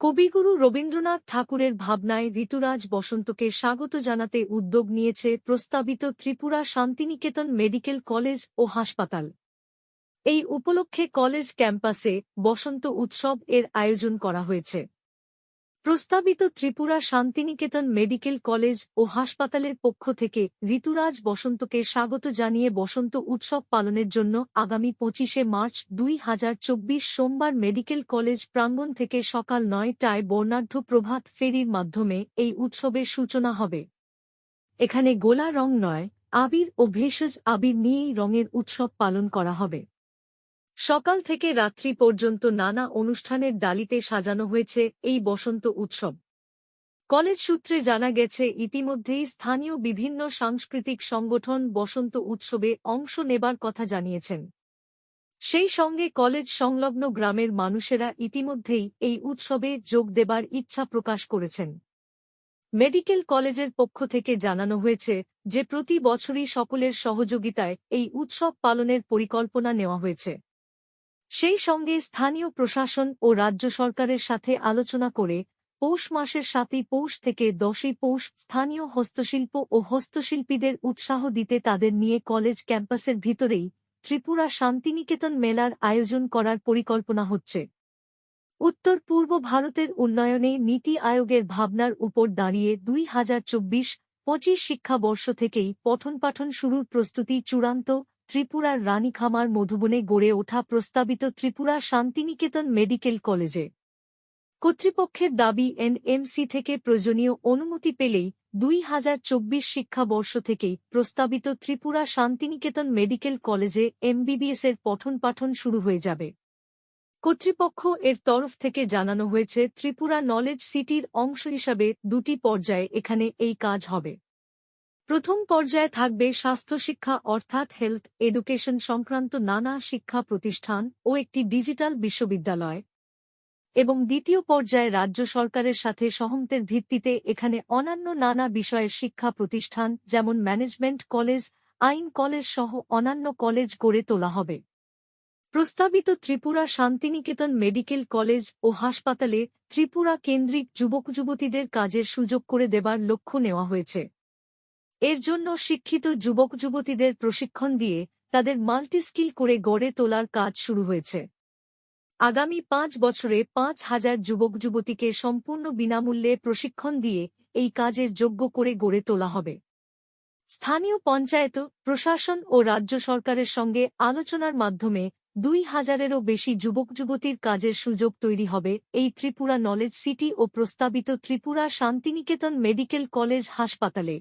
কবিগুরু রবীন্দ্রনাথ ঠাকুরের ভাবনায় ঋতুরাজ বসন্তকে স্বাগত জানাতে উদ্যোগ নিয়েছে প্রস্তাবিত ত্রিপুরা শান্তিনিকেতন মেডিকেল কলেজ ও হাসপাতাল। এই উপলক্ষে কলেজ ক্যাম্পাসে বসন্ত উৎসব এর আয়োজন করা হয়েছে। প্রস্তাবিত ত্রিপুরা শান্তিনিকেতন মেডিকেল কলেজ ও হাসপাতালের পক্ষ থেকে ঋতুরাজ বসন্তকে স্বাগত জানিয়ে বসন্ত উৎসব পালনের জন্য আগামী 25শে মার্চ 2024 সোমবার মেডিকেল কলেজ প্রাঙ্গণ থেকে সকাল 9টায় বর্ণাঢ্য প্রভাত ফেরির মাধ্যমে এই উৎসবের সূচনা হবে। এখানে গোলা রং নয়, আবির ও ভেষজ আবির নিয়েই রঙের উৎসব পালন করা হবে। সকাল থেকে রাত্রি পর্যন্ত নানা অনুষ্ঠানের ডালিতে সাজানো হয়েছে এই বসন্ত উৎসব। কলেজ সূত্রে জানা গেছে, ইতিমধ্যেই স্থানীয় বিভিন্ন সাংস্কৃতিক সংগঠন বসন্ত উৎসবে অংশ নেবার কথা জানিয়েছেন। সেই সঙ্গে কলেজ সংলগ্ন গ্রামের মানুষেরা ইতিমধ্যেই এই উৎসবে যোগ দেবার ইচ্ছা প্রকাশ করেছেন। মেডিকেল কলেজের পক্ষ থেকে জানানো হয়েছে যে প্রতি বছরই সকলের সহযোগিতায় এই উৎসব পালনের পরিকল্পনা নেওয়া হয়েছে। সেই সঙ্গে স্থানীয় প্রশাসন ও রাজ্য সরকারের সাথে আলোচনা করে পৌষ মাসের 7ই পৌষ থেকে 10ই পৌষ স্থানীয় হস্তশিল্প ও হস্তশিল্পীদের উৎসাহ দিতে তাদের নিয়ে কলেজ ক্যাম্পাসের ভিতরেই ত্রিপুরা শান্তিনিকেতন মেলার আয়োজন করার পরিকল্পনা হচ্ছে। উত্তর পূর্ব ভারতের উন্নয়নে নীতি আয়োগের ভাবনার উপর দাঁড়িয়ে 2024-25 শিক্ষাবর্ষ থেকেই পঠন-পাঠন শুরুর প্রস্তুতি চূড়ান্ত। ত্রিপুরার রানীখামার মধুবনে গড়ে ওঠা প্রস্তাবিত ত্রিপুরা শান্তিনিকেতন মেডিকেল কলেজে কর্তৃপক্ষের দাবি, এনএমসি থেকে প্রয়োজনীয় অনুমতি পেলেই 2024 শিক্ষাবর্ষ থেকেই প্রস্তাবিত ত্রিপুরা শান্তিনিকেতন মেডিকেল কলেজে এমবিবিএসের পঠন-পাঠন শুরু হয়ে যাবে। কর্তৃপক্ষ এর তরফ থেকে জানানো হয়েছে, ত্রিপুরা নলেজ সিটির অংশ হিসাবে 2টি পর্যায়ে এখানে এই কাজ হবে। প্রথম পর্যায়ে থাকবে স্বাস্থ্যশিক্ষা অর্থাৎ হেলথ এডুকেশন সংক্রান্ত নানা শিক্ষা প্রতিষ্ঠান ও একটি ডিজিটাল বিশ্ববিদ্যালয়, এবং দ্বিতীয় পর্যায়ে রাজ্য সরকারের সাথে সহমতের ভিত্তিতে এখানে অন্যান্য নানা বিষয়ের শিক্ষা প্রতিষ্ঠান যেমন ম্যানেজমেন্ট কলেজ, আইন কলেজ সহ অন্যান্য কলেজ গড়ে তোলা হবে। প্রস্তাবিত ত্রিপুরা শান্তিনিকেতন মেডিকেল কলেজ ও হাসপাতালে ত্রিপুরা কেন্দ্রিক যুবক-যুবতীদের কাজের সুযোগ করে দেবার লক্ষ্য নেওয়া হয়েছে। এর জন্য শিক্ষিত যুবক-যুবতীদের প্রশিক্ষণ দিয়ে তাদের মাল্টিস্কিল করে গড়ে তোলার কাজ শুরু হয়েছে। আগামী 5 বছরে 5,000 যুবক-যুবতীকে সম্পূর্ণ বিনামূল্যে প্রশিক্ষণ দিয়ে এই কাজের যোগ্য করে গড়ে তোলা হবে। স্থানীয় পঞ্চায়েত, প্রশাসন ও রাজ্য সরকারের সঙ্গে আলোচনার মাধ্যমে 2,000-এরও বেশি যুবক-যুবতীর কাজের সুযোগ তৈরি হবে এই ত্রিপুরা নলেজ সিটি ও প্রস্তাবিত ত্রিপুরা শান্তিনিকেতন মেডিকেল কলেজ হাসপাতালে।